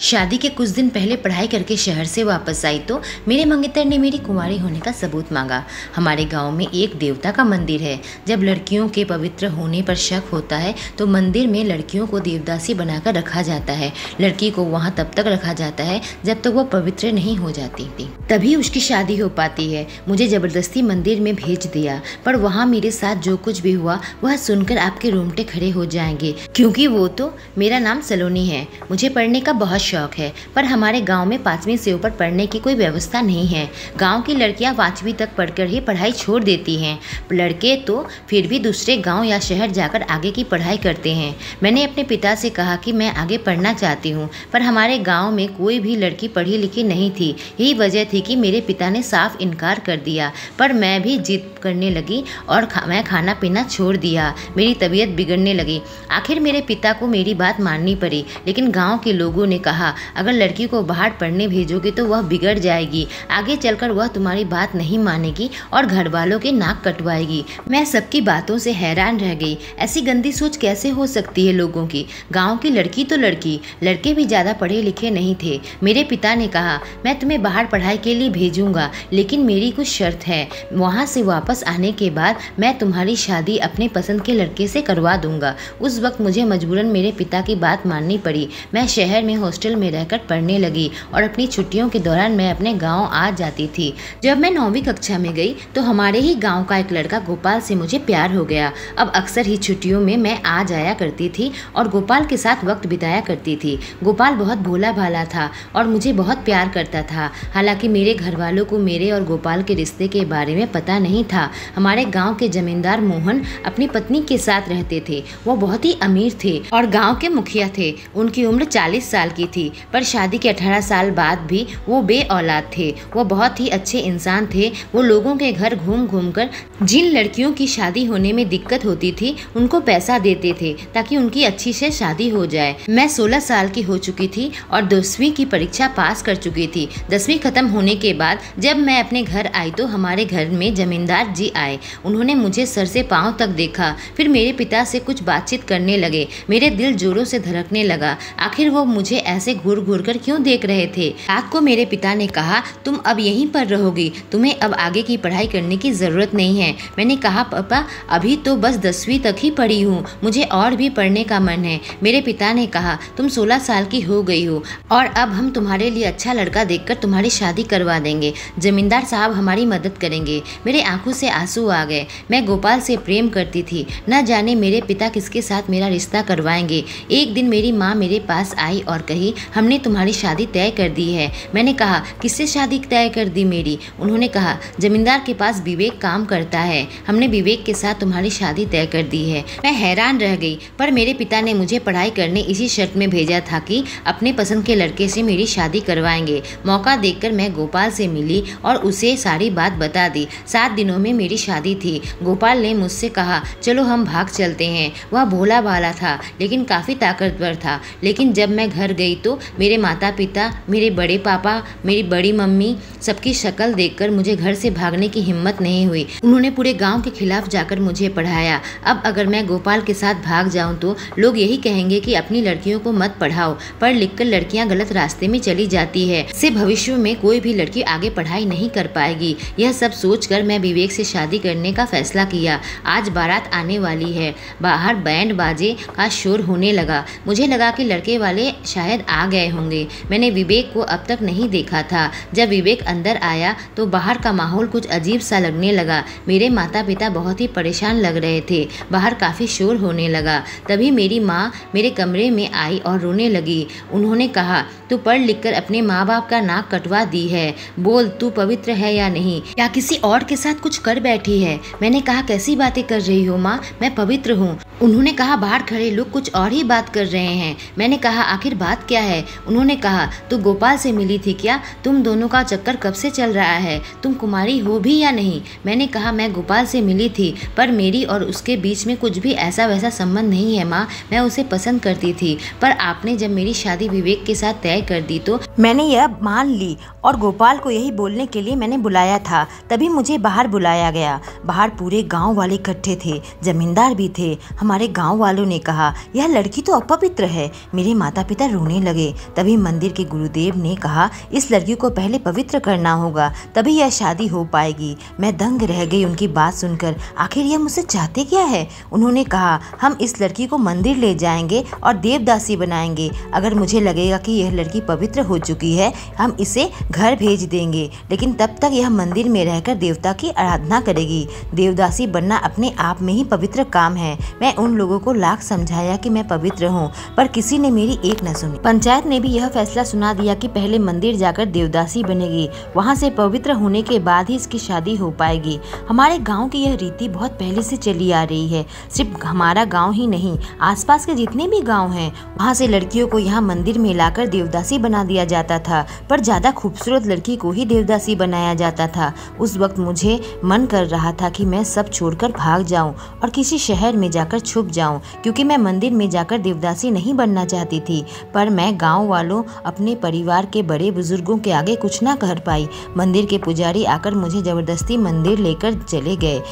शादी के कुछ दिन पहले पढ़ाई करके शहर से वापस आई तो मेरे मंगेतर ने मेरी कुंवारी होने का सबूत मांगा। हमारे गांव में एक देवता का मंदिर है। जब लड़कियों के पवित्र होने पर शक होता है तो मंदिर में लड़कियों को देवदासी बनाकर रखा जाता है। लड़की को वहां तब तक रखा जाता है जब तक वो पवित्र नहीं हो जाती थी, तभी उसकी शादी हो पाती है। मुझे जबरदस्ती मंदिर में भेज दिया, पर वहाँ मेरे साथ जो कुछ भी हुआ वह सुनकर आपके रोंगटे खड़े हो जाएंगे, क्योंकि वो तो मेरा नाम सलोनी है। मुझे पढ़ने का बहुत शौक है, पर हमारे गांव में 5वीं से ऊपर पढ़ने की कोई व्यवस्था नहीं है। गांव की लड़कियां 5वीं तक पढ़कर ही पढ़ाई छोड़ देती हैं। लड़के तो फिर भी दूसरे गांव या शहर जाकर आगे की पढ़ाई करते हैं। मैंने अपने पिता से कहा कि मैं आगे पढ़ना चाहती हूँ, पर हमारे गाँव में कोई भी लड़की पढ़ी लिखी नहीं थी। यही वजह थी कि मेरे पिता ने साफ इनकार कर दिया, पर मैं भी जिद करने लगी और मैं खाना पीना छोड़ दिया। मेरी तबीयत बिगड़ने लगी। आखिर मेरे पिता को मेरी बात माननी पड़ी, लेकिन गांव के लोगों ने कहा अगर लड़की को बाहर पढ़ने भेजोगे तो वह बिगड़ जाएगी, आगे चलकर वह तुम्हारी बात नहीं मानेगी और घर वालों के नाक कटवाएगी। मैं सबकी बातों से हैरान रह गई। ऐसी गंदी सोच कैसे हो सकती है लोगों की? गांव की लड़की तो लड़की, लड़के भी ज्यादा पढ़े लिखे नहीं थे। मेरे पिता ने कहा मैं तुम्हें बाहर पढ़ाई के लिए भेजूंगा, लेकिन मेरी कुछ शर्त है। वहाँ से वापस आने के बाद मैं तुम्हारी शादी अपने पसंद के लड़के से करवा दूंगा। उस वक्त मुझे मजबूरन मेरे पिता की बात माननी पड़ी। मैं शहर में हॉस्टल में रहकर पढ़ने लगी और अपनी छुट्टियों के दौरान मैं अपने गांव आ जाती थी। जब मैं 9वीं कक्षा में गई तो हमारे ही गांव का एक लड़का गोपाल से मुझे प्यार हो गया। अब अक्सर ही छुट्टियों में मैं आ जाया करती थी और गोपाल के साथ वक्त बिताया करती थी। गोपाल बहुत भोला भाला था और मुझे बहुत प्यार करता था। हालांकि मेरे घर वालों को मेरे और गोपाल के रिश्ते के बारे में पता नहीं था। हमारे गाँव के जमींदार मोहन अपनी पत्नी के साथ रहते थे। वो बहुत ही अमीर थे और गाँव के मुखिया थे। उनकी उम्र 40 साल की थी, पर शादी के 18 साल बाद भी वो बे औलाद थे। वो बहुत ही अच्छे इंसान थे। वो लोगों के घर घूम घूम कर जिन लड़कियों की शादी होने में दिक्कत होती थी उनको पैसा देते थे ताकि उनकी अच्छी से शादी हो जाए। मैं 16 साल की हो चुकी थी और 10वीं की परीक्षा पास कर चुकी थी। 10वीं खत्म होने के बाद जब मैं अपने घर आई तो हमारे घर में जमींदार जी आए। उन्होंने मुझे सर से पाँव तक देखा, फिर मेरे पिता से कुछ बातचीत करने लगे। मेरे दिल जोरों से धड़कने लगा। आखिर वो मुझे ऐसे घूर घूर कर क्यों देख रहे थे? रात को मेरे पिता ने कहा तुम अब यहीं पर रहोगी, तुम्हें अब आगे की पढ़ाई करने की जरूरत नहीं है। मैंने कहा पापा अभी तो बस 10वीं तक ही पढ़ी हूँ, मुझे और भी पढ़ने का मन है। मेरे पिता ने कहा तुम 16 साल की हो गई हो और अब हम तुम्हारे लिए अच्छा लड़का देखकर तुम्हारी शादी करवा देंगे। जमींदार साहब हमारी मदद करेंगे। मेरे आंखों से आंसू आ गए। मैं गोपाल से प्रेम करती थी। न जाने मेरे पिता किसके साथ मेरा रिश्ता करवाएंगे। एक दिन मेरी माँ मेरे पास आई और कही हमने तुम्हारी शादी तय कर दी है। मैंने कहा किससे शादी तय कर दी मेरी? उन्होंने कहा जमींदार के पास विवेक काम करता है, हमने विवेक के साथ तुम्हारी शादी तय कर दी है। मैं हैरान रह गई, पर मेरे पिता ने मुझे पढ़ाई करने इसी शर्त में भेजा था कि अपने पसंद के लड़के से मेरी शादी करवाएंगे। मौका देखकर मैं गोपाल से मिली और उसे सारी बात बता दी। 7 दिनों में मेरी शादी थी। गोपाल ने मुझसे कहा चलो हम भाग चलते हैं। वह भोला भाला था लेकिन काफ़ी ताकतवर था। लेकिन जब मैं घर गई तो मेरे माता पिता, मेरे बड़े पापा, मेरी बड़ी मम्मी, सबकी शक्ल देखकर मुझे घर से भागने की हिम्मत नहीं हुई। उन्होंने पूरे गांव के खिलाफ जाकर मुझे पढ़ाया। अब अगर मैं गोपाल के साथ भाग जाऊं तो लोग यही कहेंगे कि अपनी लड़कियों को मत पढ़ाओ। पढ़ लिख कर लड़कियां गलत रास्ते में चली जाती है, इससे भविष्य में कोई भी लड़की आगे पढ़ाई नहीं कर पाएगी। यह सब सोचकर मैं विवेक से शादी करने का फैसला किया। आज बारात आने वाली है। बाहर बैंड बाजे का शोर होने लगा। मुझे लगा कि लड़के वाले शायद आ गए होंगे। मैंने विवेक को अब तक नहीं देखा था। जब विवेक अंदर आया तो बाहर का माहौल कुछ अजीब सा लगने लगा। मेरे माता पिता बहुत ही परेशान लग रहे थे। बाहर काफ़ी शोर होने लगा। तभी मेरी माँ मेरे कमरे में आई और रोने लगी। उन्होंने कहा तू पढ़ लिख कर अपने माँ बाप का नाक कटवा दी है, बोल तू पवित्र है या नहीं, या किसी और के साथ कुछ कर बैठी है? मैंने कहा कैसी बातें कर रही हो माँ, मैं पवित्र हूँ। उन्होंने कहा बाहर खड़े लोग कुछ और ही बात कर रहे हैं। मैंने कहा आखिर बात क्या है? उन्होंने कहा तू गोपाल से मिली थी क्या? तुम दोनों का चक्कर कब से चल रहा है? तुम कुमारी हो भी या नहीं? मैंने कहा मैं गोपाल से मिली थी, पर मेरी और उसके बीच में कुछ भी ऐसा वैसा संबंध नहीं है माँ। मैं उसे पसंद करती थी, पर आपने जब मेरी शादी विवेक के साथ तय कर दी तो मैंने यह मान ली और गोपाल को यही बोलने के लिए मैंने बुलाया था। तभी मुझे बाहर बुलाया गया। बाहर पूरे गाँव वाले इकट्ठे थे, जमींदार भी थे। हमारे गाँव वालों ने कहा यह लड़की तो अपवित्र है। मेरे माता पिता रोने लगे। लगे। तभी मंदिर के गुरुदेव ने कहा, इस लड़की को पहले पवित्र करना होगा, तभी यह शादी हो पाएगी। मैं दंग रह गई उनकी बात सुनकर। आखिर यह मुझसे चाहते क्या है? उन्होंने कहा, हम इस लड़की को मंदिर ले जाएंगे और देवदासी बनाएंगे। अगर मुझे लगेगा कि यह लड़की पवित्र हो चुकी है, हम इसे घर भेज देंगे, लेकिन तब तक यह मंदिर में रहकर देवता की आराधना करेगी। देवदासी बनना अपने आप में ही पवित्र काम है। मैं उन लोगों को लाख समझाया कि मैं पवित्र हूँ, पर किसी ने मेरी एक न सुनी। पंचायत ने भी यह फैसला सुना दिया कि पहले मंदिर जाकर देवदासी बनेगी, वहाँ से पवित्र होने के बाद ही इसकी शादी हो पाएगी। हमारे गाँव की यह रीति बहुत पहले से चली आ रही है। सिर्फ हमारा गाँव ही नहीं, आसपास के जितने भी गाँव हैं, वहाँ से लड़कियों को यहाँ मंदिर में लाकर देवदासी बना दिया जाता था, पर ज्यादा खूबसूरत लड़की को ही देवदासी बनाया जाता था। उस वक्त मुझे मन कर रहा था कि मैं सब छोड़कर भाग जाऊं और किसी शहर में जाकर छुप जाऊं, क्योंकि मैं मंदिर में जाकर देवदासी नहीं बनना चाहती थी। पर मैं गांव वालों, अपने परिवार के बड़े बुजुर्गों के आगे कुछ ना कह पाई। मंदिर के पुजारी आकर मुझे जबरदस्ती मंदिर लेकर चले गए।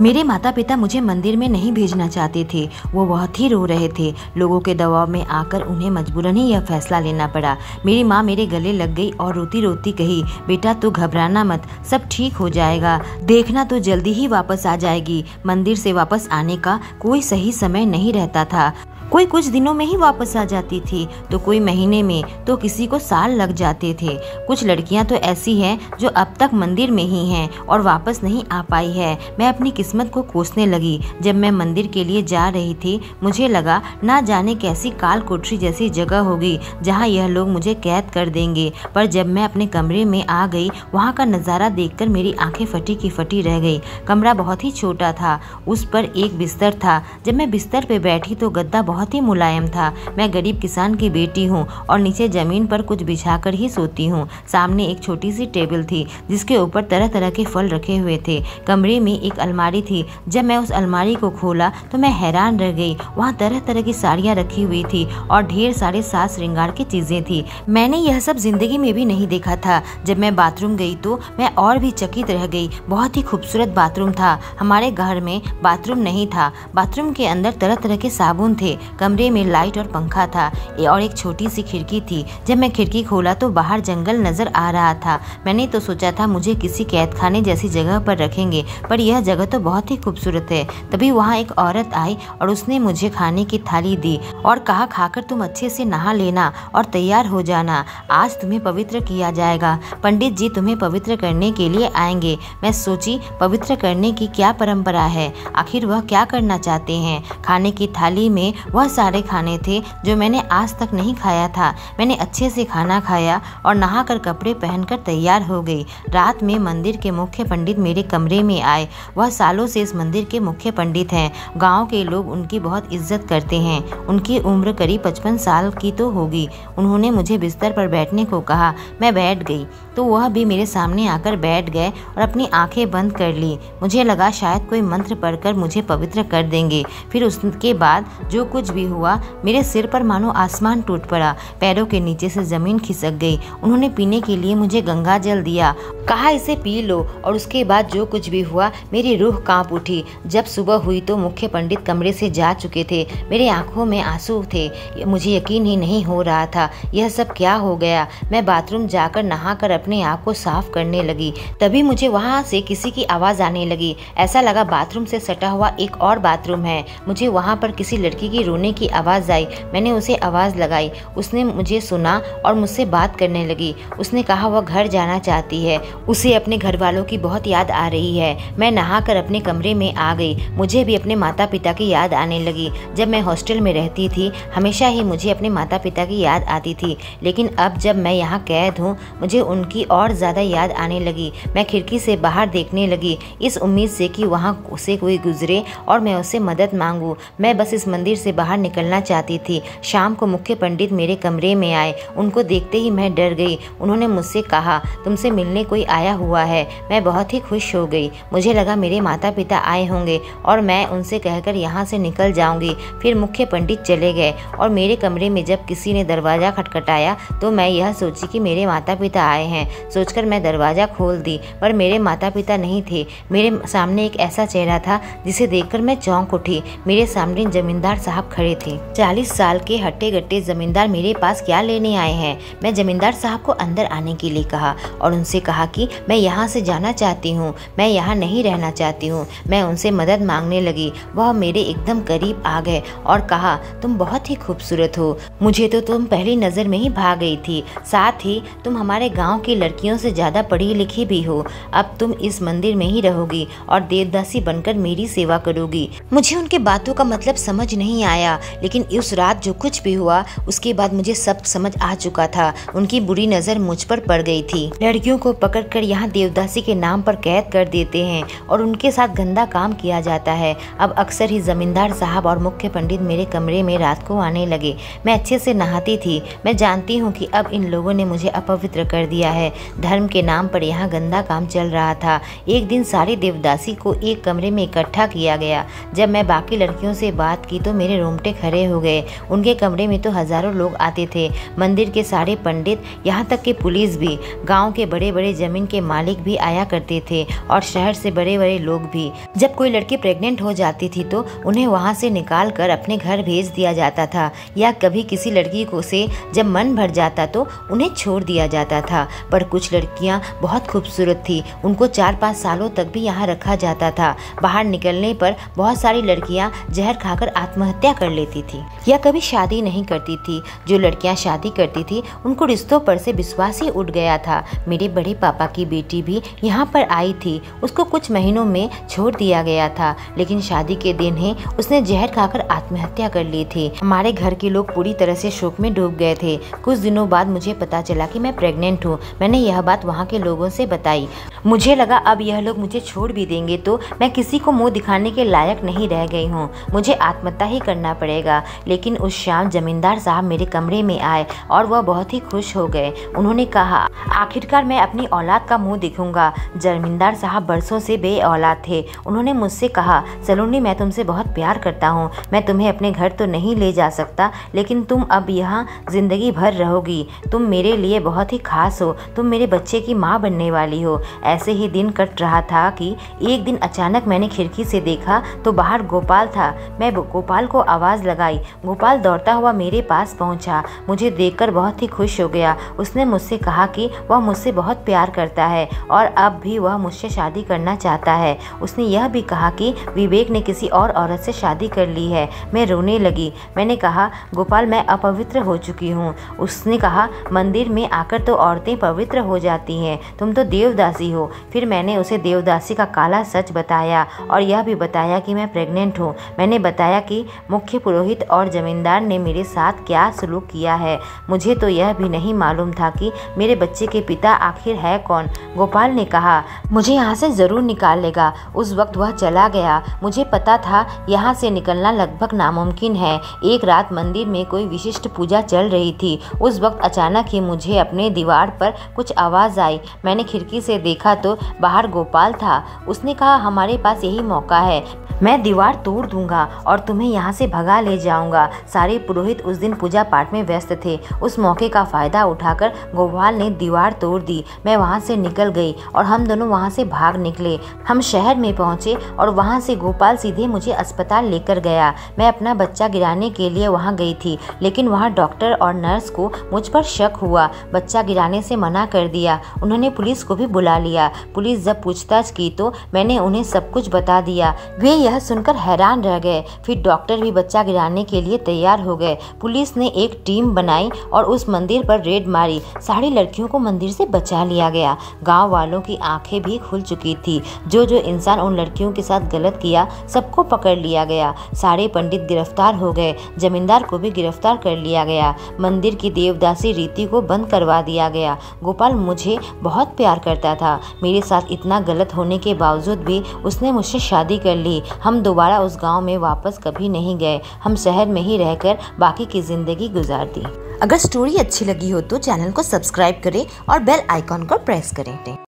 मेरे माता पिता मुझे मंदिर में नहीं भेजना चाहते थे, वो बहुत ही रो रहे थे। लोगों के दबाव में आकर उन्हें मजबूरन ही यह फैसला लेना पड़ा। मेरी माँ मेरे गले लग गई और रोती रोती कही, बेटा तू घबराना मत, सब ठीक हो जाएगा, देखना तो जल्दी ही वापस आ जाएगी। मंदिर से वापस आने का कोई सही समय नहीं रहता था। कोई कुछ दिनों में ही वापस आ जाती थी, तो कोई महीने में, तो किसी को साल लग जाते थे। कुछ लड़कियां तो ऐसी हैं जो अब तक मंदिर में ही हैं और वापस नहीं आ पाई है। मैं अपनी किस्मत को कोसने लगी। जब मैं मंदिर के लिए जा रही थी, मुझे लगा ना जाने कैसी काल कोठरी जैसी जगह होगी जहां यह लोग मुझे कैद कर देंगे। पर जब मैं अपने कमरे में आ गई, वहां का नज़ारा देखकर मेरी आंखें फटी की फटी रह गई। कमरा बहुत ही छोटा था, उस पर एक बिस्तर था। जब मैं बिस्तर पे बैठी तो गद्दा बहुत ही मुलायम था। मैं गरीब किसान की बेटी हूँ और नीचे जमीन पर कुछ बिछाकर ही सोती हूँ। सामने एक छोटी सी टेबल थी जिसके ऊपर तरह तरह के फल रखे हुए थे। कमरे में एक अलमारी थी। जब मैं उस अलमारी को खोला तो मैं हैरान रह गई। वहाँ तरह तरह की साड़ियाँ रखी हुई थी और ढेर सारे साज श्रृंगार की चीजें थी। मैंने यह सब जिंदगी में भी नहीं देखा था। जब मैं बाथरूम गई तो मैं और भी चकित रह गई। बहुत ही खूबसूरत बाथरूम था। हमारे घर में बाथरूम नहीं था। बाथरूम के अंदर तरह तरह के साबुन थे। कमरे में लाइट और पंखा था और एक छोटी सी खिड़की थी। जब मैं खिड़की खोला तो बाहर जंगल नजर आ रहा था। मैंने तो सोचा था मुझे किसी कैदखाने जैसी जगह पर रखेंगे, पर यह जगह तो बहुत ही खूबसूरत है। तभी वहाँ एक औरत आई और उसने मुझे खाने की थाली दी और कहा, खाकर तुम अच्छे से नहा लेना और तैयार हो जाना, आज तुम्हें पवित्र किया जाएगा। पंडित जी तुम्हें पवित्र करने के लिए आएंगे। मैं सोची, पवित्र करने की क्या परंपरा है, आखिर वह क्या करना चाहते हैं। खाने की थाली में वह सारे खाने थे जो मैंने आज तक नहीं खाया था। मैंने अच्छे से खाना खाया और नहाकर कपड़े पहनकर तैयार हो गई। रात में मंदिर के मुख्य पंडित मेरे कमरे में आए। वह सालों से इस मंदिर के मुख्य पंडित हैं। गांव के लोग उनकी बहुत इज्जत करते हैं। उनकी उम्र करीब 55 साल की तो होगी। उन्होंने मुझे बिस्तर पर बैठने को कहा। मैं बैठ गई तो वह भी मेरे सामने आकर बैठ गए और अपनी आंखें बंद कर ली। मुझे लगा शायद कोई मंत्र पढ़कर मुझे पवित्र कर देंगे। फिर उसके बाद जो कुछ भी हुआ, मेरे सिर पर मानो आसमान टूट पड़ा। पैरों के नीचे से जमीन खिसक गई। उन्होंने पीने के लिए मुझे गंगा जल दिया, कहा इसे पी लो, और उसके बाद जो कुछ भी हुआ मेरी रूह कांप उठी। जब सुबह हुई तो मुख्य पंडित कमरे से जा चुके थे। मेरे आंखों में आंसू थे। मुझे यकीन ही नहीं हो रहा था यह सब क्या हो गया। मैं बाथरूम जाकर नहाकर अपने आप को साफ करने लगी। तभी मुझे वहाँ से किसी की आवाज़ आने लगी। ऐसा लगा बाथरूम से सटा हुआ एक और बाथरूम है। मुझे वहाँ पर किसी लड़की की रोने की आवाज़ आई। मैंने उसे आवाज़ लगाई। उसने मुझे सुना और मुझसे बात करने लगी। उसने कहा वह घर जाना चाहती है, उसे अपने घर वालों की बहुत याद आ रही है। मैं नहाकर अपने कमरे में आ गई। मुझे भी अपने माता पिता की याद आने लगी। जब मैं हॉस्टल में रहती थी हमेशा ही मुझे अपने माता पिता की याद आती थी, लेकिन अब जब मैं यहाँ कैद हूँ मुझे उनकी और ज़्यादा याद आने लगी। मैं खिड़की से बाहर देखने लगी, इस उम्मीद से कि वहाँ से कोई गुजरे और मैं उससे मदद मांगूँ। मैं बस इस मंदिर से बाहर निकलना चाहती थी। शाम को मुख्य पंडित मेरे कमरे में आए। उनको देखते ही मैं डर गई। उन्होंने मुझसे कहा तुमसे मिलने कोई आया हुआ है। मैं बहुत ही खुश हो गई। मुझे लगा मेरे माता पिता आए होंगे और मैं उनसे कहकर यहाँ से निकल जाऊंगी। फिर मुख्य पंडित चले गए और मेरे कमरे में जब किसी ने दरवाज़ा खटखटाया तो मैं यह सोची कि मेरे माता पिता आए हैं। सोचकर मैं दरवाज़ा खोल दी, पर मेरे माता पिता नहीं थे। मेरे सामने एक ऐसा चेहरा था जिसे देखकर मैं चौंक उठी। मेरे सामने जमींदार साहब खड़े थे। 40 साल के हट्टे गट्टे जमींदार मेरे पास क्या लेने आए हैं? मैं जमींदार साहब को अंदर आने के लिए कहा और उनसे कहा कि मैं यहाँ से जाना चाहती हूँ, मैं यहाँ नहीं रहना चाहती हूँ। मैं उनसे मदद मांगने लगी। वह मेरे एकदम करीब आ गए और कहा, तुम बहुत ही खूबसूरत हो, मुझे तो तुम पहली नज़र में ही भा गई थी। साथ ही तुम हमारे गाँव की लड़कियों से ज़्यादा पढ़ी लिखी भी हो। अब तुम इस मंदिर में ही रहोगी और देवदासी बनकर मेरी सेवा करोगी। मुझे उनके बातों का मतलब समझ नहीं आया, लेकिन उस रात जो कुछ भी हुआ उसके बाद मुझे सब समझ आ चुका था। उनकी बुरी नज़र मुझ पर पड़ गई थी। लड़कियों को पकड़कर यहाँ देवदासी के नाम पर कैद कर देते हैं और उनके साथ गंदा काम किया जाता है। अब अक्सर ही जमींदार साहब और मुख्य पंडित मेरे कमरे में रात को आने लगे। मैं अच्छे से नहाती थी। मैं जानती हूँ कि अब इन लोगों ने मुझे अपवित्र कर दिया है। धर्म के नाम पर यहाँ गंदा काम चल रहा था। एक दिन सारी देवदासी को एक कमरे में इकट्ठा किया गया। जब मैं बाकी लड़कियों से बात की तो मेरे रोंगटे खड़े हो गए। उनके कमरे में तो हजारों लोग आते थे, मंदिर के सारे पंडित, यहाँ तक कि पुलिस भी। गांव के बड़े बड़े जमीन के मालिक भी आया करते थे और शहर से बड़े बड़े लोग भी। जब कोई लड़की प्रेग्नेंट हो जाती थी तो उन्हें वहाँ से निकाल कर अपने घर भेज दिया जाता था, या कभी किसी लड़की को से जब मन भर जाता तो उन्हें छोड़ दिया जाता था। पर कुछ लड़कियाँ बहुत खूबसूरत थी, उनको 4-5 सालों तक भी यहाँ रखा जाता था। बाहर निकलने पर बहुत सारी लड़कियाँ जहर खाकर आत्महत्या कर लेती थी या कभी शादी नहीं करती थी। जो लड़कियाँ शादी करती थी उनको रिश्तों पर से विश्वास ही उठ गया था। मेरे बड़े पापा की बेटी भी यहाँ पर आई थी, उसको कुछ महीनों में छोड़ दिया गया था, लेकिन शादी के दिन ही उसने जहर खाकर आत्महत्या कर ली थी। हमारे घर के लोग पूरी तरह से शोक में डूब गए थे। कुछ दिनों बाद मुझे पता चला कि मैं प्रेग्नेंट हूँ। मैंने यह बात वहाँ के लोगों से बताई। मुझे लगा अब यह लोग मुझे छोड़ भी देंगे तो मैं किसी को मुंह दिखाने के लायक नहीं रह गई हूँ, मुझे आत्महत्या ही करना पड़ेगा। लेकिन उस शाम जमींदार साहब मेरे कमरे में आए और वह बहुत ही खुश हो गए। उन्होंने कहा, आखिरकार मैं अपनी औलाद का मुंह दिखूंगा। जमींदार साहब बरसों से बे औलाद थे। उन्होंने मुझसे कहा, सलोनी, मैं तुमसे बहुत प्यार करता हूँ। मैं तुम्हें अपने घर तो नहीं ले जा सकता, लेकिन तुम अब यहाँ जिंदगी भर रहोगी। तुम मेरे लिए बहुत ही खास हो, तुम मेरे बच्चे की माँ बनने वाली हो। ऐसे ही दिन कट रहा था कि एक दिन अचानक मैंने खिड़की से देखा तो बाहर गोपाल था। मैं गोपाल को आवाज़ लगाई। गोपाल दौड़ता हुआ मेरे पास पहुंचा। मुझे देखकर बहुत ही खुश हो गया। उसने मुझसे कहा कि वह मुझसे बहुत प्यार करता है और अब भी वह मुझसे शादी करना चाहता है। उसने यह भी कहा कि विवेक ने किसी और औरत से शादी कर ली है। मैं रोने लगी। मैंने कहा, गोपाल, मैं अपवित्र हो चुकी हूँ। उसने कहा, मंदिर में आकर तो औरतें पवित्र हो जाती हैं, तुम तो देवदासी हो। फिर मैंने उसे देवदासी का काला सच बताया और यह भी बताया कि मैं प्रेग्नेंट हूँ। मैंने बताया कि मुख्य पुरोहित और जमींदार ने मेरे साथ क्या सलूक किया है। मुझे तो यह भी नहीं मालूम था कि मेरे बच्चे के पिता आखिर है कौन। गोपाल ने कहा, मुझे यहाँ से ज़रूर निकाल लेगा। उस वक्त वह चला गया। मुझे पता था यहाँ से निकलना लगभग नामुमकिन है। एक रात मंदिर में कोई विशिष्ट पूजा चल रही थी। उस वक्त अचानक ही मुझे अपने दीवार पर कुछ आवाज़ आई। मैंने खिड़की से देखा तो बाहर गोपाल था। उसने कहा, हमारे पास यही मौका है, मैं दीवार तोड़ दूंगा और तुम्हें यहाँ से भगा ले जाऊंगा। सारे पुरोहित उस दिन पूजा पाठ में व्यस्त थे। उस मौके का फ़ायदा उठाकर गोपाल ने दीवार तोड़ दी। मैं वहाँ से निकल गई और हम दोनों वहाँ से भाग निकले। हम शहर में पहुँचे और वहाँ से गोपाल सीधे मुझे अस्पताल लेकर गया। मैं अपना बच्चा गिराने के लिए वहाँ गई थी, लेकिन वहाँ डॉक्टर और नर्स को मुझ पर शक हुआ। बच्चा गिराने से मना कर दिया। उन्होंने पुलिस को भी बुला लिया। पुलिस जब पूछताछ की तो मैंने उन्हें सब कुछ बता दिया। वे यह सुनकर हैरान रह गए। फिर डॉक्टर भी बच्चा गिराने के लिए तैयार हो गए। पुलिस ने एक टीम बनाई और उस मंदिर पर रेड मारी। सारी लड़कियों को मंदिर से बचा लिया गया। गांव वालों की आंखें भी खुल चुकी थी। जो इंसान उन लड़कियों के साथ गलत किया सबको पकड़ लिया गया। सारे पंडित गिरफ्तार हो गए। जमींदार को भी गिरफ्तार कर लिया गया। मंदिर की देवदासी रीति को बंद करवा दिया गया। गोपाल मुझे बहुत प्यार करता था। मेरे साथ इतना गलत होने के बावजूद भी उसने मुझसे शादी कर ली। हम दोबारा उस गांव में वापस कभी नहीं गए। हम शहर में ही रहकर बाकी की जिंदगी गुजार दी। अगर स्टोरी अच्छी लगी हो तो चैनल को सब्सक्राइब करें और बेल आइकॉन को प्रेस करें।